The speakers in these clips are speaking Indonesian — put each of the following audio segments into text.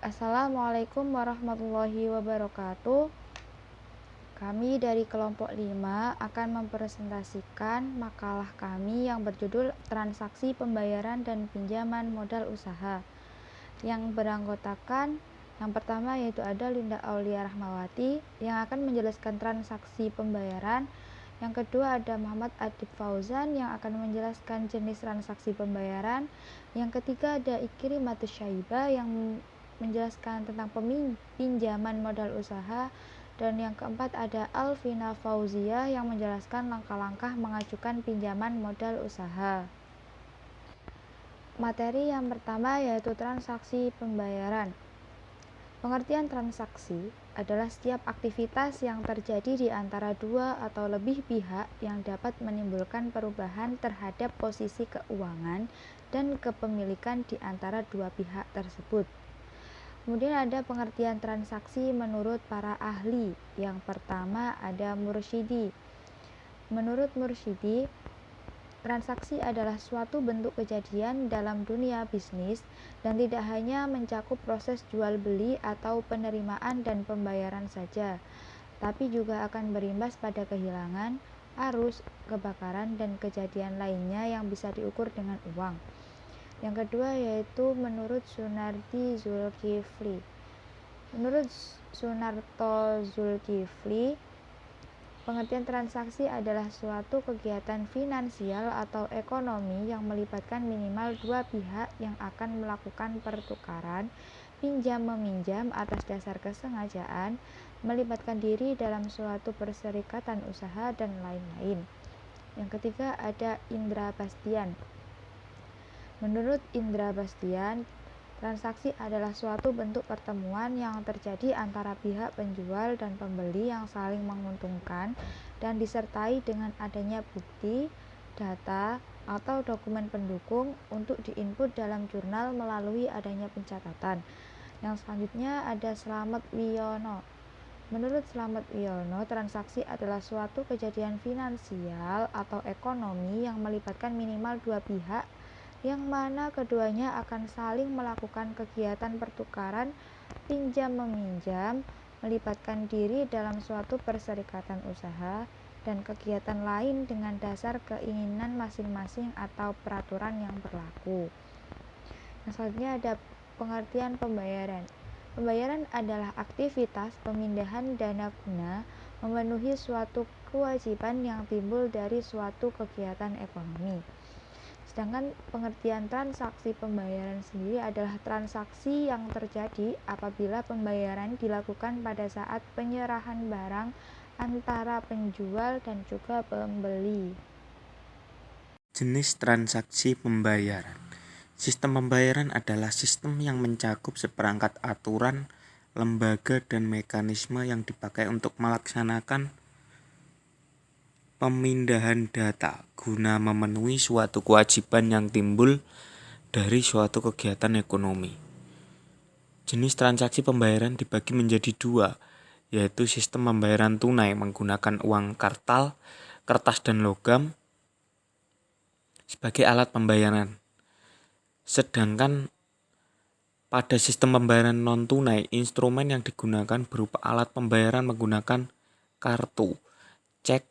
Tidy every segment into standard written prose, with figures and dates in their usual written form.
Assalamualaikum warahmatullahi wabarakatuh. Kami dari kelompok 5 akan mempresentasikan makalah kami yang berjudul Transaksi Pembayaran dan Pinjaman Modal Usaha, yang beranggotakan yang pertama yaitu ada Linda Aulia Rahmawati yang akan menjelaskan transaksi pembayaran. Yang kedua ada Muhammad Adib Fauzan yang akan menjelaskan jenis transaksi pembayaran. Yang ketiga ada Ikrimatus Syaiba yang menjelaskan tentang pinjaman modal usaha. Dan yang keempat ada Alvina Fauzia yang menjelaskan langkah-langkah mengajukan pinjaman modal usaha. Materi yang pertama yaitu transaksi pembayaran. Pengertian transaksi adalah setiap aktivitas yang terjadi di antara dua atau lebih pihak yang dapat menimbulkan perubahan terhadap posisi keuangan dan kepemilikan di antara dua pihak tersebut. Kemudian ada pengertian transaksi menurut para ahli. Yang pertama ada Mursyidi. Menurut Mursyidi, transaksi adalah suatu bentuk kejadian dalam dunia bisnis dan tidak hanya mencakup proses jual beli atau penerimaan dan pembayaran saja, tapi juga akan berimbas pada kehilangan, arus, kebakaran, dan kejadian lainnya yang bisa diukur dengan uang. Yang kedua yaitu menurut Sunardi Zulkifli. Menurut Sunarto Zulkifli, pengertian transaksi adalah suatu kegiatan finansial atau ekonomi yang melibatkan minimal dua pihak yang akan melakukan pertukaran pinjam-meminjam atas dasar kesengajaan, melibatkan diri dalam suatu perserikatan usaha, dan lain-lain. Yang ketiga ada Indra Bastian. Menurut Indra Bastian, transaksi adalah suatu bentuk pertemuan yang terjadi antara pihak penjual dan pembeli yang saling menguntungkan dan disertai dengan adanya bukti, data, atau dokumen pendukung untuk diinput dalam jurnal melalui adanya pencatatan. Yang selanjutnya ada Slamet Wiono. Menurut Slamet Wiono, transaksi adalah suatu kejadian finansial atau ekonomi yang melibatkan minimal dua pihak yang mana keduanya akan saling melakukan kegiatan pertukaran pinjam-meminjam, melibatkan diri dalam suatu perserikatan usaha, dan kegiatan lain dengan dasar keinginan masing-masing atau peraturan yang berlaku. Yang selanjutnya ada pengertian pembayaran. Pembayaran adalah aktivitas pemindahan dana guna memenuhi suatu kewajiban yang timbul dari suatu kegiatan ekonomi. Sedangkan pengertian transaksi pembayaran sendiri adalah transaksi yang terjadi apabila pembayaran dilakukan pada saat penyerahan barang antara penjual dan juga pembeli. Jenis transaksi pembayaran. Sistem pembayaran adalah sistem yang mencakup seperangkat aturan, lembaga, dan mekanisme yang dipakai untuk melaksanakan pemindahan data guna memenuhi suatu kewajiban yang timbul dari suatu kegiatan ekonomi. Jenis transaksi pembayaran dibagi menjadi dua, yaitu sistem pembayaran tunai menggunakan uang kartal, kertas, dan logam sebagai alat pembayaran. Sedangkan pada sistem pembayaran non-tunai, instrumen yang digunakan berupa alat pembayaran menggunakan kartu, cek,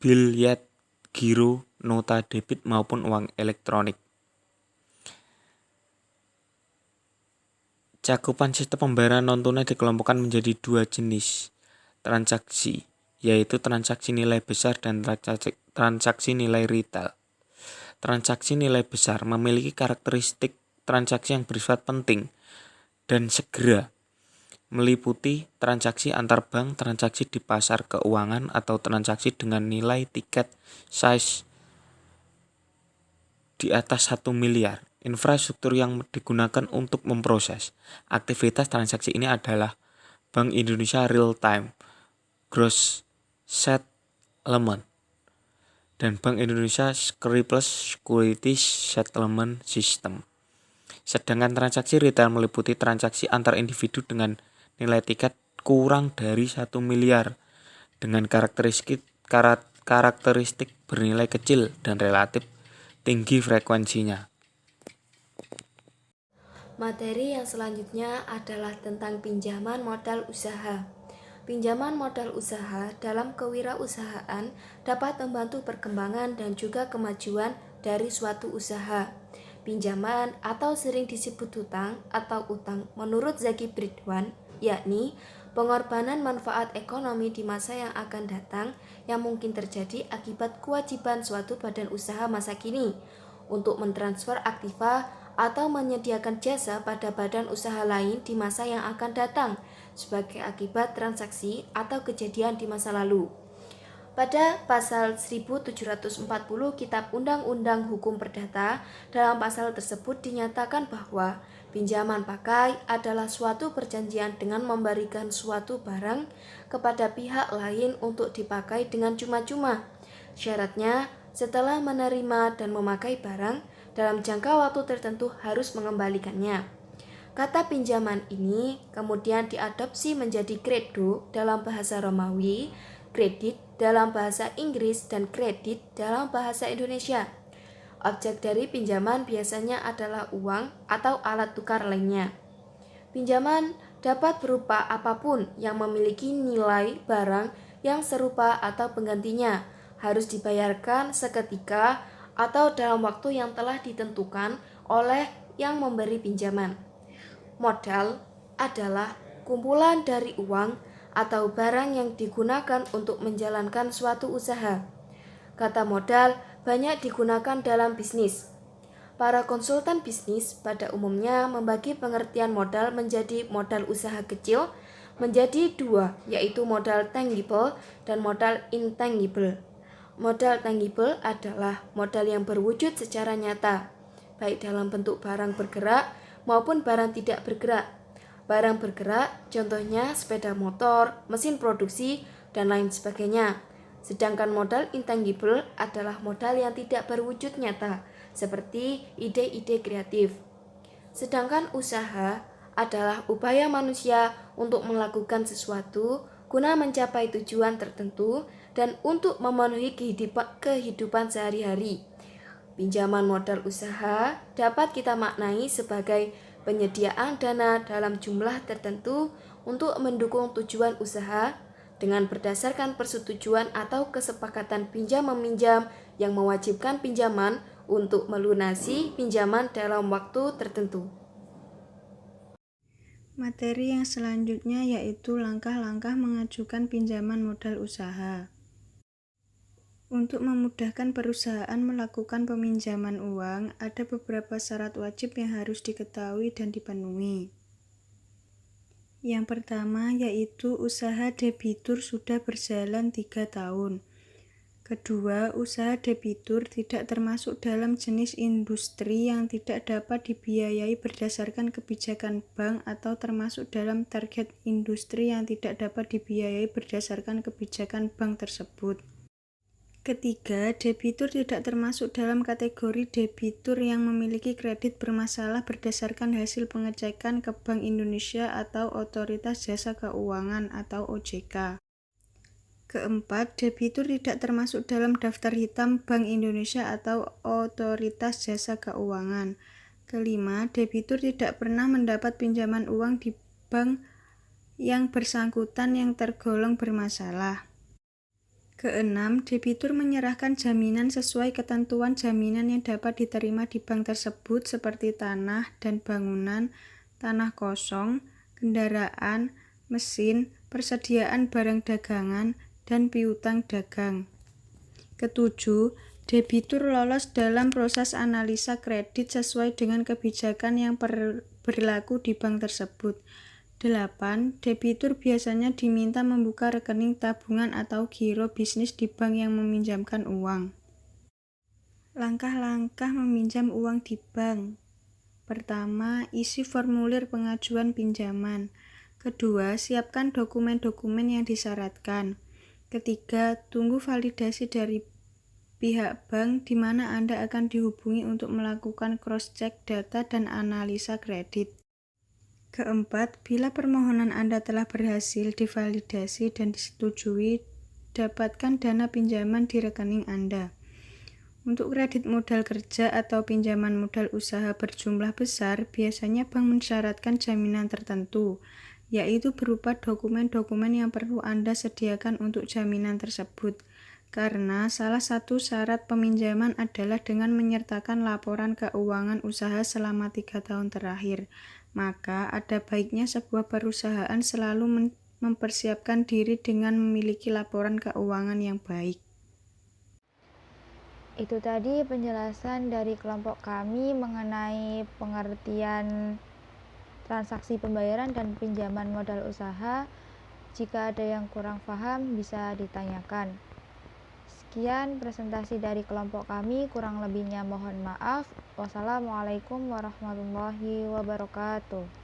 biljet, giro, nota debit maupun uang elektronik. Cakupan sistem pembayaran non-tunai dikelompokkan menjadi dua jenis transaksi, yaitu transaksi nilai besar dan transaksi nilai retail. Transaksi nilai besar memiliki karakteristik transaksi yang bersifat penting dan segera, meliputi transaksi antar bank, transaksi di pasar keuangan, atau transaksi dengan nilai tiket size di atas 1 miliar. Infrastruktur yang digunakan untuk memproses aktivitas transaksi ini adalah Bank Indonesia Real Time Gross Settlement dan Bank Indonesia Scriptless Securities Settlement System. Sedangkan transaksi retail meliputi transaksi antar individu dengan nilai tiket kurang dari 1 miliar dengan karakteristik bernilai kecil dan relatif tinggi frekuensinya. Materi yang selanjutnya adalah tentang pinjaman modal usaha. Pinjaman modal usaha dalam kewirausahaan dapat membantu perkembangan dan juga kemajuan dari suatu usaha. Pinjaman atau sering disebut hutang atau utang menurut Zaki Bridwan, yakni pengorbanan manfaat ekonomi di masa yang akan datang yang mungkin terjadi akibat kewajiban suatu badan usaha masa kini untuk mentransfer aktiva atau menyediakan jasa pada badan usaha lain di masa yang akan datang sebagai akibat transaksi atau kejadian di masa lalu. Pada pasal 1740 Kitab Undang-Undang Hukum Perdata, dalam pasal tersebut dinyatakan bahwa pinjaman pakai adalah suatu perjanjian dengan memberikan suatu barang kepada pihak lain untuk dipakai dengan cuma-cuma. Syaratnya, setelah menerima dan memakai barang, dalam jangka waktu tertentu harus mengembalikannya. Kata pinjaman ini kemudian diadopsi menjadi credo dalam bahasa Romawi, kredit dalam bahasa Inggris, dan kredit dalam bahasa Indonesia. Objek dari pinjaman biasanya adalah uang atau alat tukar lainnya. Pinjaman dapat berupa apapun yang memiliki nilai barang yang serupa atau penggantinya, harus dibayarkan seketika atau dalam waktu yang telah ditentukan oleh yang memberi pinjaman. Modal adalah kumpulan dari uang atau barang yang digunakan untuk menjalankan suatu usaha. Kata modal banyak digunakan dalam bisnis. Para konsultan bisnis pada umumnya membagi pengertian modal menjadi modal usaha kecil menjadi dua, yaitu modal tangible dan modal intangible. Modal tangible adalah modal yang berwujud secara nyata, baik dalam bentuk barang bergerak maupun barang tidak bergerak. Barang bergerak, contohnya sepeda motor, mesin produksi, dan lain sebagainya. Sedangkan modal intangible adalah modal yang tidak berwujud nyata, seperti ide-ide kreatif. Sedangkan usaha adalah upaya manusia untuk melakukan sesuatu guna mencapai tujuan tertentu dan untuk memenuhi kehidupan sehari-hari. Pinjaman modal usaha dapat kita maknai sebagai penyediaan dana dalam jumlah tertentu untuk mendukung tujuan usaha dengan berdasarkan persetujuan atau kesepakatan pinjam-meminjam yang mewajibkan pinjaman untuk melunasi pinjaman dalam waktu tertentu. Materi yang selanjutnya yaitu langkah-langkah mengajukan pinjaman modal usaha. Untuk memudahkan perusahaan melakukan peminjaman uang, ada beberapa syarat wajib yang harus diketahui dan dipenuhi. Yang pertama yaitu usaha debitur sudah berjalan 3 tahun. Kedua, usaha debitur tidak termasuk dalam jenis industri yang tidak dapat dibiayai berdasarkan kebijakan bank atau termasuk dalam target industri yang tidak dapat dibiayai berdasarkan kebijakan bank tersebut. Ketiga, debitur tidak termasuk dalam kategori debitur yang memiliki kredit bermasalah berdasarkan hasil pengecekan ke Bank Indonesia atau Otoritas Jasa Keuangan atau OJK. Keempat, debitur tidak termasuk dalam daftar hitam Bank Indonesia atau Otoritas Jasa Keuangan. Kelima, debitur tidak pernah mendapat pinjaman uang di bank yang bersangkutan yang tergolong bermasalah. Keenam, debitur menyerahkan jaminan sesuai ketentuan jaminan yang dapat diterima di bank tersebut seperti tanah dan bangunan, tanah kosong, kendaraan, mesin, persediaan barang dagangan, dan piutang dagang. Ketujuh, debitur lolos dalam proses analisa kredit sesuai dengan kebijakan yang berlaku di bank tersebut. 8. Debitur biasanya diminta membuka rekening tabungan atau giro bisnis di bank yang meminjamkan uang. Langkah-langkah meminjam uang di bank. Pertama, isi formulir pengajuan pinjaman. Kedua, siapkan dokumen-dokumen yang disyaratkan. Ketiga, tunggu validasi dari pihak bank di mana Anda akan dihubungi untuk melakukan cross-check data dan analisa kredit. Keempat, bila permohonan Anda telah berhasil divalidasi dan disetujui, dapatkan dana pinjaman di rekening Anda. Untuk kredit modal kerja atau pinjaman modal usaha berjumlah besar, biasanya bank mensyaratkan jaminan tertentu, yaitu berupa dokumen-dokumen yang perlu Anda sediakan untuk jaminan tersebut. Karena salah satu syarat peminjaman adalah dengan menyertakan laporan keuangan usaha selama 3 tahun terakhir. Maka ada baiknya sebuah perusahaan selalu mempersiapkan diri dengan memiliki laporan keuangan yang baik. Itu tadi penjelasan dari kelompok kami mengenai pengertian transaksi pembayaran dan pinjaman modal usaha. Jika ada yang kurang paham bisa ditanyakan. Sekian presentasi dari kelompok kami, kurang lebihnya mohon maaf. Wassalamualaikum warahmatullahi wabarakatuh.